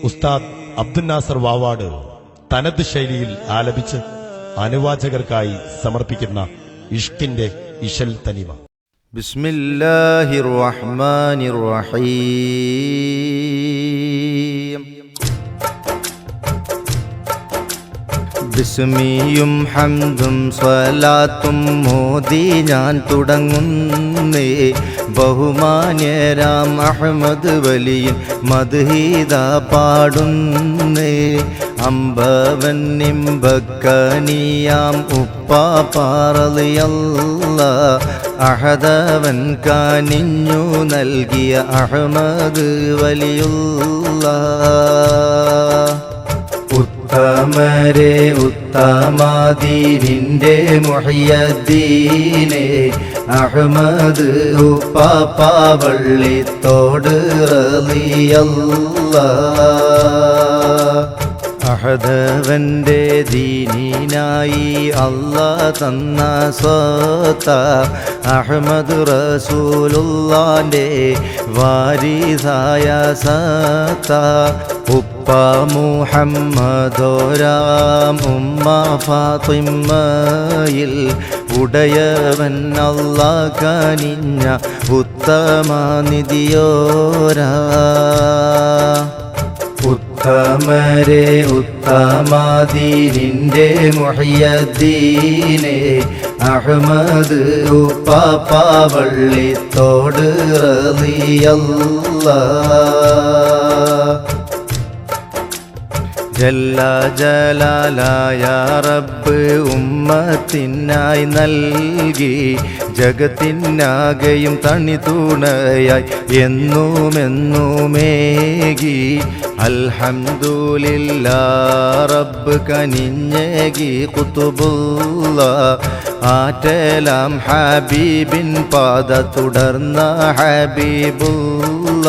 ഉസ്താദ് അബ്ദുൽ നാസർ വാവാട് തനത് ശൈലിയിൽ ആലപിച്ച് അനുവാചകർക്കായി സമർപ്പിക്കുന്ന ഇഷ്കിന്റെ ഇശൽ തനിമ. ബിസ്മില്ലാഹിർ റഹ്മാനിർ റഹീം. ബിസ്മിയും ഹംദും സ്വലാത്തും മോദി ഞാൻ തുടങ്ങുന്നേ. ബഹുമാന്യരാം അഹ്മദ് വലിയൻ മദ്ഹീദ പാടുന്നേ. അമ്പവൻ നിമ്പക്കനിയാം ഉപ്പാപ്പാറളിയല്ല അഹദവൻ കാനിഞ്ഞു നൽകിയ അഹ്മദ് വലിയുള്ള. ഉത്തമരെ ഉത്തമാദീനിന്റെ മുഹയ്യദ്ദീനെ അഹ്മദ് ഉപ്പാപ്പാവള്ളിത്തോട് റളിയല്ലാഹ്. അഹദവന്റെ ദീനിനായി അല്ലാഹ് തന്ന സ്വത്ത അഹ്മദ് റസൂലുള്ളാന്റെ വാരിസായ സത്ത. ഉപ്പ മുഹമ്മദോരാം ഉമ്മ ഫാത്തിമയിൽ ഉടയവൻ അല്ലാഹ് കനിഞ്ഞ ഉത്തമ നിധിയോരാ. ഉത്തമരെ ഉത്തമാദീനിന്റെ മുഹയ്യദ്ദീനെ അഹ്മദ് ഉപ്പാപ്പാവള്ളിത്തോട് റളിയല്ലാഹ്. ജല്ല ജലാലായ റബ്ബ് ഉമ്മത്തിനായി നൽകി ജഗത്തിനാകെയും തണിതുണയായി എന്നുമെന്നുമേകി. അൽഹംദുലില്ലാഹ് റബ്ബ് കനിഞ്ഞേകി ഖുതുബുള്ള ആറ്റലാം ഹബീബിൻ പാത തുടർന്ന ഹബീബുള്ള.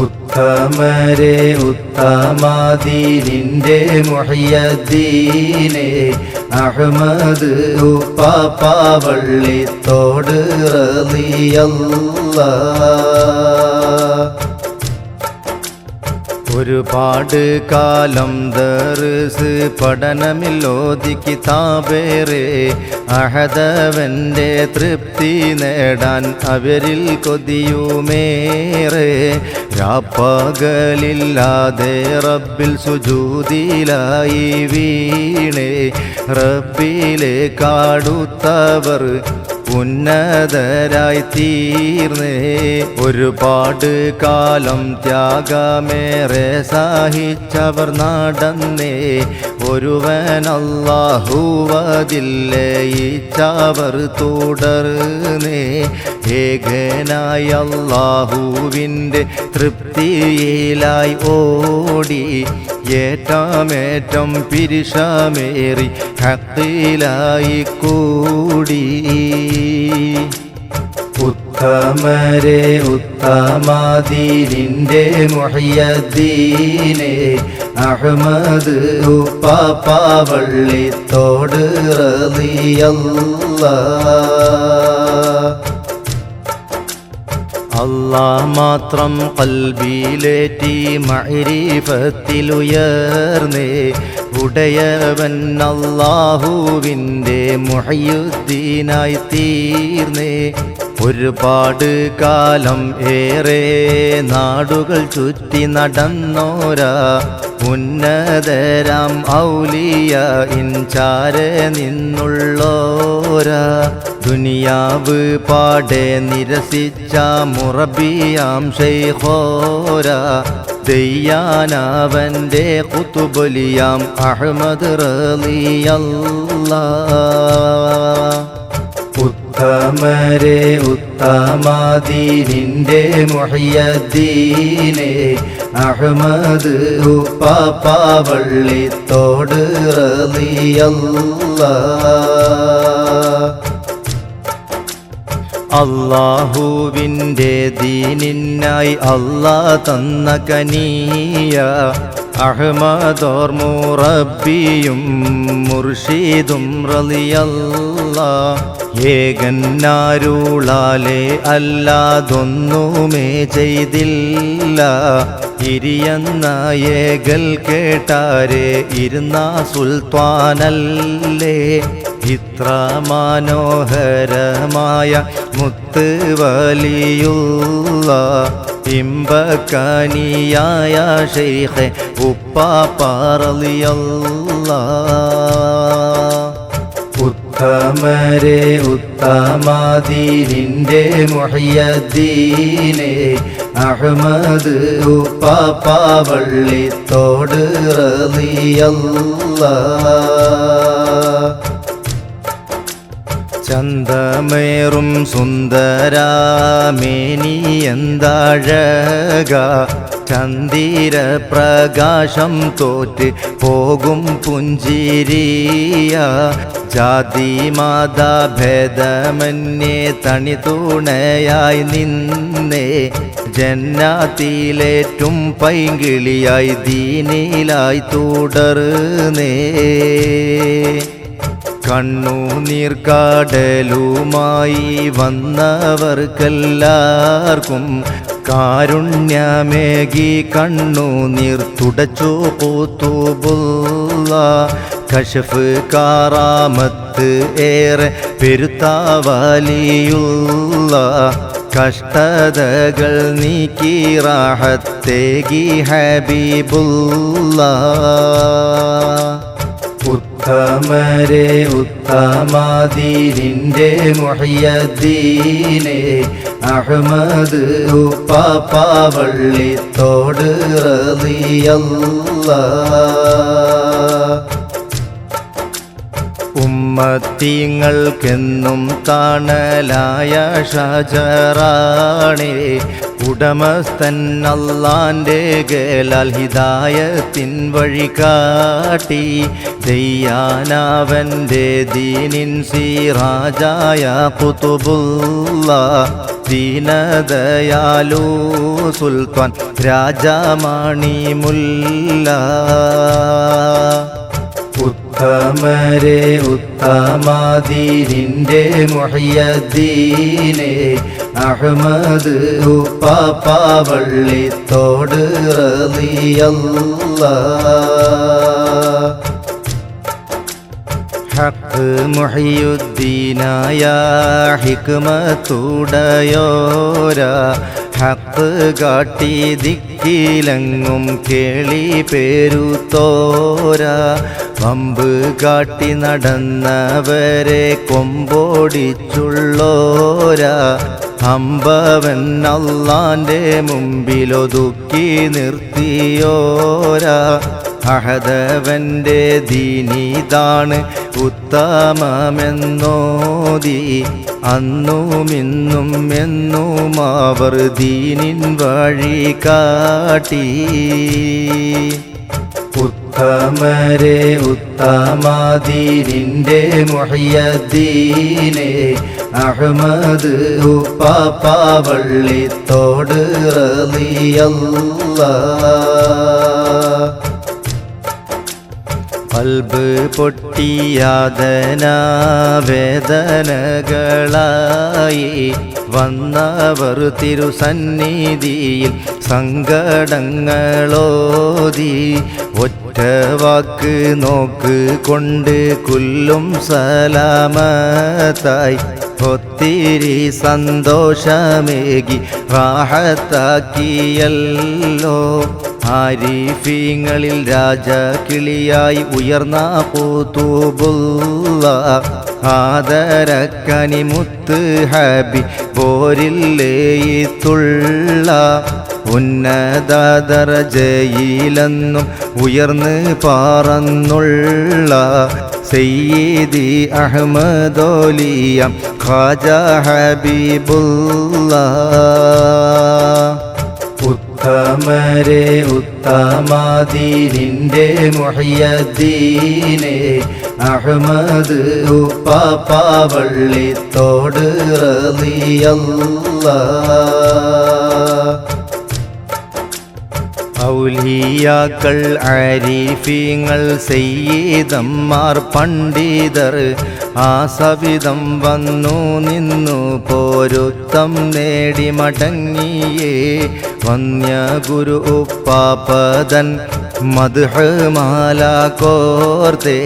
ഉത്തമരെ ഉത്തമാദീനിന്റെ മുഹയ്യദ്ദീനെ അഹ്മദ് ഉപ്പാപ്പാവള്ളിത്തോട് റളിയല്ലാഹ്. ഒരുപാട് കാലം ദർസ് പഠനമില്ലോതി കിതാബേറെ അഹദവന്റെ തൃപ്തി നേടാൻ അവരിൽ കൊതിയുമേറെ. രാപ്പകലില്ലാതെ റബ്ബിൽ സുജൂദിലായി വീണേ. റബ്ബിലെ കാടുത്തവർ ഉന്നതരായി തീർന്നേ. ഒരുപാട് കാലം ത്യാഗമേറെ സഹിച്ചവർ നടന്നേ. ഒരുവൻ അല്ലാഹുവതില്ലയിച്ചവർ തുടർന്നേ. ഏകനായ അല്ലാഹുവിൻ്റെ തൃപ്തിയിലായി ഓടി ഏറ്റമേറ്റം പിരിശമേറി ഹഖിലായി കൂടി. ഉത്തമരെ ഉത്തമാദീനിന്റെ മുഹയ്യദ്ദീനെ അഹ്മദ് ഉപ്പാപ്പാവള്ളിത്തോട് റളിയല്ലാഹ്. അല്ലാഹ് മാത്രം ഖൽബിലേറ്റി മഅരിഫത്തിലുയർന്നേ. ഉടയവൻ അല്ലാഹുവിൻ്റെ മുഹയ്യുദ്ദീനായി തീർന്നേ. ഒരുപാട് കാലം ഏറെ നാടുകൾ ചുറ്റി നടന്നോരാ ഉന്നതരാം ഔലിയ ഇൻചാരെ നിന്നുള്ളോരാ. ദുനിയാവ് പാടെ നിരസിച്ച മുറബിയാം ശൈഖോരാ. ദയ്യാനവന്റെ ഖുതുബലിയാം അഹ്മദ് റളിയല്ലാഹ്. ഉത്തമരെ ഉത്തമാദീനിന്റെ മുഹയ്യദ്ദീനെ അഹ്മദ് ഉപ്പാപ്പാവള്ളിത്തോട് റളിയല്ലാഹ്. അല്ലാഹുവിൻ്റെ ദീനിനായി അല്ലാഹ് തന്ന കനിയ അഹ്മദോർ മുറബ്ബിയും മുർഷിദും റളിയല്ലാഹ്. ഏകന്നാരുളാലെ അല്ലാതൊന്നുമേ ചെയ്തില്ല. ഇരിയെന്ന ഏകൽ കേട്ടാരെ ഇരുന്ന സുൽത്താനല്ലേ. ഇത്ര മനോഹരമായ മുത്ത് വലിയുള്ള ഇമ്പക്കനിയായ ശൈഖ് ഉപ്പാപ്പ റളിയല്ലാഹ്. ഉത്തമരെ ഉത്തമാദീനിന്റെ മുഹയ്യദ്ദീനെ അഹ്മദ് ഉപ്പാപ്പ വള്ളിത്തോട് റളിയല്ലാഹ്. ചന്തമേറും സുന്ദരാമേനി എന്താഴക ചന്ദിര പ്രകാശം തോറ്റ് പോകും പുഞ്ചിരിയ. ജാതി മാത ഭേദമന്യേ തണി തുണയായി നിന്നേ ജന്നാത്തിലേറ്റും പൈങ്കിളിയായി ദീനിലായി തുടർന്നേ. കണ്ണുനീർക്കാടലുമായി വന്നവർക്കെല്ലാവർക്കും കാരുണ്യമേകി കണ്ണുനീർ തുടച്ചു ഖുതുബുള്ള. കശഫ് കാറാമത്ത് ഏറെ പെരുത്ത വലിയുള്ള. കഷ്ടതകൾ നീക്കി റാഹത്തേകി ഹബീബുള്ള. ഉത്തമരെ ഉത്തമാദീനിന്റെ മുഹയ്യദ്ദീനെ അഹ്മദ് ഉപ്പാപ്പ വള്ളിത്തോട് റളിയല്ലാഹ്. ഉമ്മത്തിങ്ങൾക്കെന്നും തണലായ ഷജറാണേ. ഉടമസ്ഥൻ അല്ലാന്റെ ഗേലാൽ ഹിദായത്തിൻ വഴി കാട്ടി. ദയ്യാനവന്റെ ദീനിൻ സിറാജായ ഖുതുബുള്ള. ദീനദയാലു സുൽത്താൻ രാജാമണി മുല്ല. ഉത്തമരെ ഉത്തമാദീനിന്റെ മുഹയ്യദ്ദീനെ അഹ്മദ് ഉപ്പാപ്പ വള്ളിത്തോട് റളിയല്ലാഹ്. ഹഖ് മുഹയ്യുദ്ദീനായ ഹിക്മത്തുടയോരാ. ഹഖ് കാട്ടി ദിക്കിലെങ്ങും കേളി പേരുത്തോരാ. വമ്പ് കാട്ടി നടന്നവരെ കൊമ്പോടിച്ചുള്ളോരാ. അമ്പവൻ അല്ലാന്റെ മുമ്പിലൊതുക്കി നിർത്തിയോരാ. അഹദവന്റെ ദീനിതാണ് ഉത്തമമെന്നോതി. അന്നുമിന്നും എന്നും അവർ ദീനിൻ വഴി കാട്ടി. ഉത്തമരെ ഉത്തമാദീനിന്റെ മുഹയ്യദ്ദീനെ അഹ്മദ് ഉപ്പാപ്പ വള്ളിത്തോട് റളിയല്ലാഹ്. കൽബ് പൊട്ടിയാതന വേദനകളായി വന്നവർ തിരുസന്നിധിയിൽ സങ്കടങ്ങളോതി. ഒറ്റ വാക്ക് നോക്ക് കൊണ്ട് കുല്ലും സലാമത്തായി. ഒത്തിരി സന്തോഷമേകി റാഹത്താക്കിയല്ലോ. ആരിഫീങ്ങളിൽ രാജകിളിയായി ഉയർന്ന ഖുതുബുള്ള. ആദരക്കനി മുത്ത് ഹബി പോരില്ലേത്തുള്ള. ഉന്നത ദർജയിലെന്നും ഉയർന്ന് പറന്നുള്ള സയ്യിദി അഹ്മദോലിയ ഖാജ ഹബീബുള്ള. ഉത്തമരെ ഉത്തമാദീനിന്റെ മുഹയ്യദ്ദീനെ അഹ്മദ് ഉപ്പാപ്പ വള്ളിത്തോട് റളിയല്ലാഹ്. ഔലിയാക്കൾ ആരിഫീങ്ങൾ സയ്യിദന്മാർ പണ്ഡിതർ ആ സവിധം വന്നു നിന്നു പോരുത്തം നേടി മടങ്ങിയേ വന്യ ഗുരു ഉപ്പാപ്പതൻ മദ്ഹ് മാല കോർത്തേ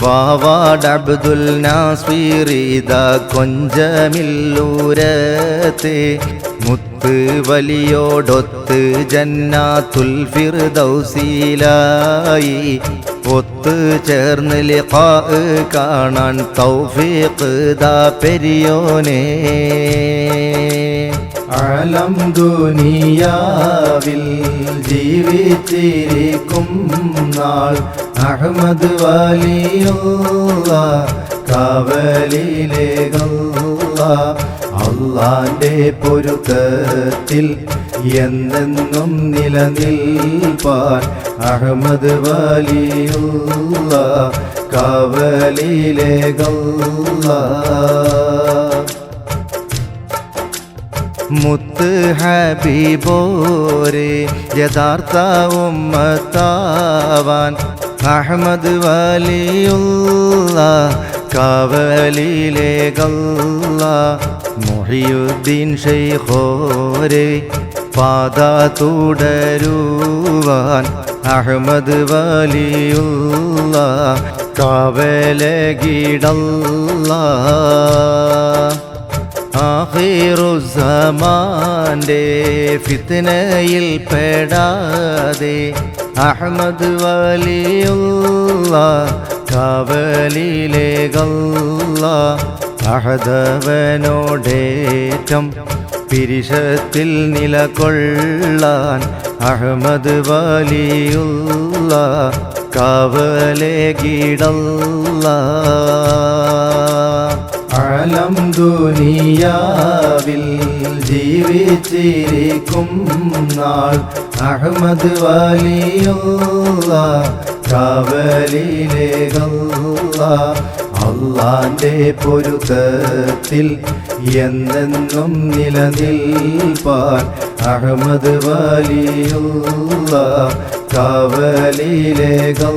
വാവാടബ്ദുൽ നാസ്വീറിത കൊഞ്ചമില്ലൂരത്തെ മുത്ത് വലിയോടൊത്ത് ജന്നാത്തുൽ ഫിർദൗസിലായി ഒത്ത് ചേർന്ന് ലിഖാ കാണാൻ തൗഫീഖ് ദാ പെരിയോനേ. അലം ദുനിയാവിൽ ജീവിച്ചിരിക്കും നാൾ അഹ്മദ് വലിയുള്ള കാവലിലേകല്ല അള്ളാന്റെ പൊരുത്തത്തിൽ എന്നെന്നും നിലനിൽപ്പാൻ അഹ്മദ് വലിയുള്ള കാവലിലേകല്ല. മുത്ത് ഹബീബോരെ യഥാർത്ഥ ഉമ്മത്താവാൻ അഹ്മദ് വലിയുള്ള കാവലിലേകല്ല മുഹിയുദ്ദീൻ ശൈഖോരെ പാത തുടരുവാൻ അഹ്മദ് വലിയുള്ള കാവലകിടല്ല. ആഖിറുസ്സമാന്റെ ഫിത്നയിൽ പെടാതെ അഹ്മദ് വലിയുള്ള കാവലിലേകല്ല അഹദവനോടേറ്റം പിരിശത്തിൽ നിലകൊള്ളാൻ അഹ്മദ് വലിയുള്ള കാവലകിടല്ല. അലം ദുനിയാവിൽ ജീവിച്ചിരിക്കും നാൾ അഹ്മദ് വലിയുള്ള കാവലിലേകല്ല അള്ളാന്റെ പൊരുത്തത്തിൽ എന്നെന്നും നിലനിൽപ്പാൻ അഹ്മദ് വലിയുള്ള കാവലിലേകല്ല.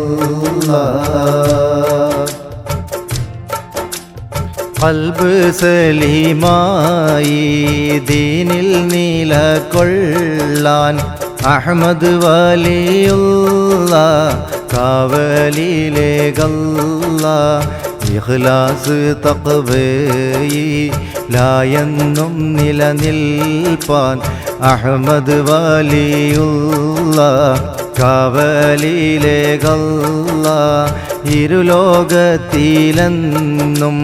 ഖൽബ് സലീമായി ദീനിൽ നിലകൊള്ളാൻ അഹ്മദ് വലിയുള്ള കാവലിലേകല്ല ഇഖ്ലാസ് തഖ്വയിലായെന്നും നിലനിൽപ്പാൻ അഹ്മദ് വലിയുള്ള കാവലിലേകല്ല ഇരുലോകത്തിലെന്നും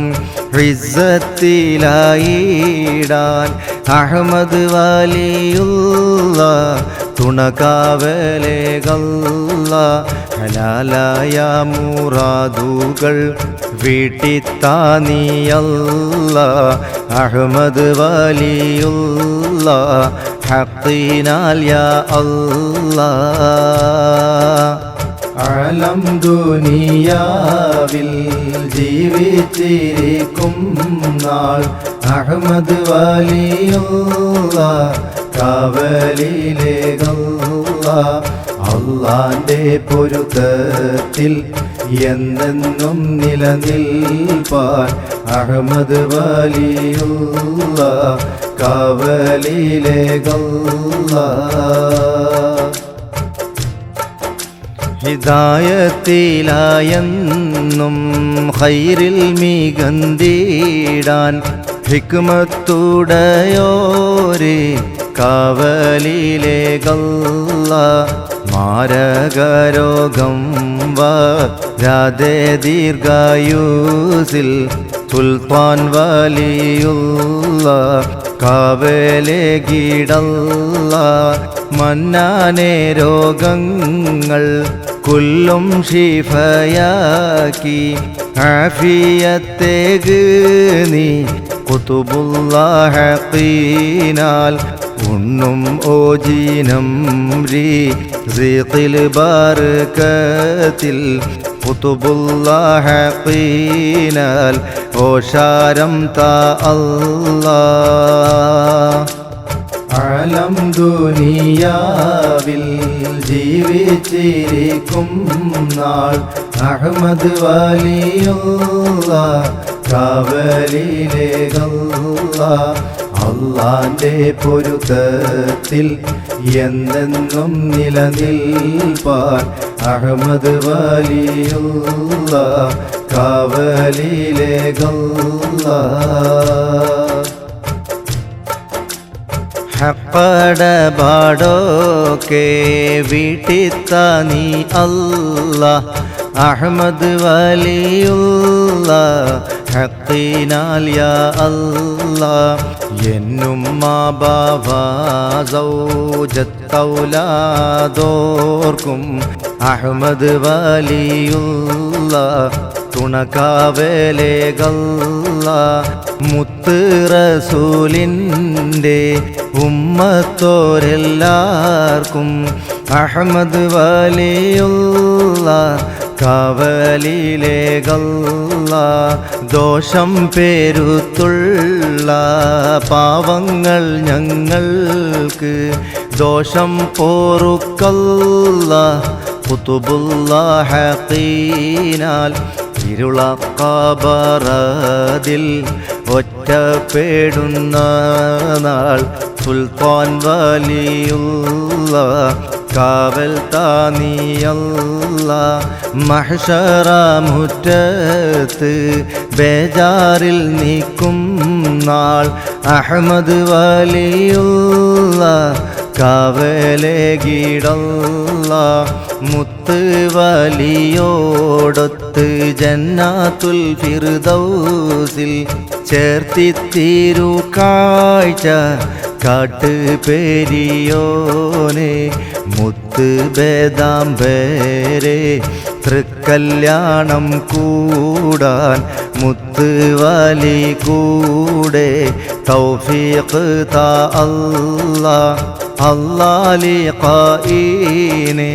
ഇസ്സത്തിലായിടാൻ അഹ്മദ് വലിയുള്ള തുണകാവലേകല്ല ഹലാലായ മുറാദുകൾ വീട്ടിത്താനിയല്ല അഹ്മദ് വലിയുള്ള ഹഖീനാൽ യാ അല്ലാഹ്. അലം ദുനിയാവിൽ ജീവിച്ചിരിക്കും നാൾ അഹ്മദ് വലിയുള്ള കാവലിലേകല്ല അള്ളാന്റെ പൊരുത്തത്തിൽ എന്നെന്നും നിലനിൽപ്പാൻ അഹ്മദ് വലിയുള്ള കാവലിലേകല്ല. ഹിദായത്തിലായെന്നും ഖൈറിൽ മികന്തിടാൻ ഹിക്മത്തുടയോരേ കാവലിലേകല്ല മാരകരോഗം വരാതെ ദീർഘായുസിൽ സുൽത്താൻ വലിയുള്ള കാവലേകിടല്ല മന്നാനെ രോഗങ്ങൾ കുല്ലും ഷിഫയാക്കി ആഫിയത്തേക് നീ ഖുതുബുല്ലാഹ ഹഖീനാൽ ഉണ്ണും ഓജീനം റിസിഖിൽ ബർക്കത്തിൽ ഖുതുബുല്ലാഹ ഹഖീനാൽ ഓശാരം താ അല്ലാഹ്. അലം ദുനിയാവിൽ ജീവിച്ചിരിക്കും നാൾ അഹ്മദ് വലിയുള്ള കാവലിലെ ഗല്ലാ അള്ളാന്റെ പൊരുത്തത്തിൽ എന്നെന്നും നിലനിൽപ്പാൻ അഹമ്മദ് വലിയുള്ള കാവലിലെ ഗല്ലാ ഹക്കടപാടൊക്കെ വീട്ടിത്ത നീ അല്ലാ അഹമ്മദ് വലിയുള്ള ഹക്കിനാൽ യാ അല്ലാ എന്നുമ്മ ബാബ സൗജത്തൗലാദോർക്കും അഹമ്മദ് വലിയുള്ള തുണക്കാവലേ ഗല്ലാ മുത്ത് റസൂലിൻ്റെ ഉമ്മത്തോരെല്ലാവർക്കും അഹമ്മദ് വലിയുള്ള കാവലിലെ ഗല്ലാ ദോഷം പേരുത്തുള്ള പാവങ്ങൾ ഞങ്ങൾക്ക് ദോഷം പോറുക്കല്ല ഖുതുബുള്ള ഹഖീനാൽ ഇരുളക്കബറതിൽ ഒറ്റപ്പെടുന്ന നാൾ സുൽത്താൻ വലിയുള്ള കാവൽ താനിയല്ല മഹ്ശറ മുറ്റത്ത് ബേജാറിൽ നീക്കും നാൾ അഹമ്മദ് വലിയുള്ള കാവലേ ഗീടല്ല മുത്ത് വലിയോടൊത്ത് ജന്നാത്തുൽ ഫിർദൗസിൽ ചേർത്തിത്തീരു കാഴ്ച കാട്ട് പെരിയോനെ മുത്ത് ബേദാംബേരെ തൃക്കല്യാണം കൂടാൻ മുത്ത് വലി കൂടെ തൗഫീഖ് താ അല്ലാ അല്ലാലിഖായിനെ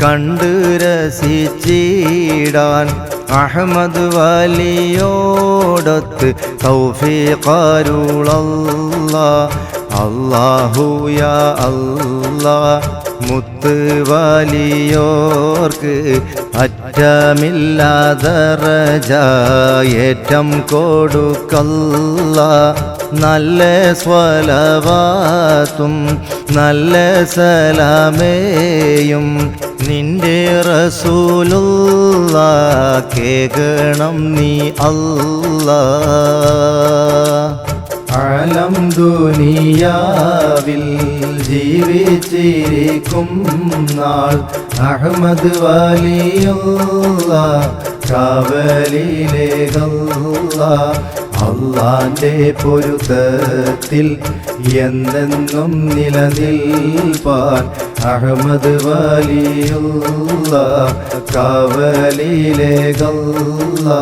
കണ്ട് രസിച്ചിടാൻ അഹമ്മദ് വലിയോടൊത്ത് തൗഫീഖരുളല്ലാ അല്ലാഹു യാ അല്ലാ മുത്ത് വലിയോർക്ക് അറ്റമില്ലാതറജയേറ്റം കൊടുക്കല്ല നല്ല സ്വലവാത്തും നല്ല സലാമേയും നിന്റെ റസൂലുള്ള കേകണം നീ അല്ലാ ആലം ദുനിയാവിൽ ജീവിച്ചിരിക്കും നാൾ അഹമ്മദ് വലിയുള്ള കാവലിലെ ഗല്ലാ അള്ളാന്റെ പൊരുത്തത്തിൽ എന്നെന്നും നിലനിൽപ്പാൻ അഹമ്മദ് വലിയുള്ള കാവലിലെ ഗല്ലാ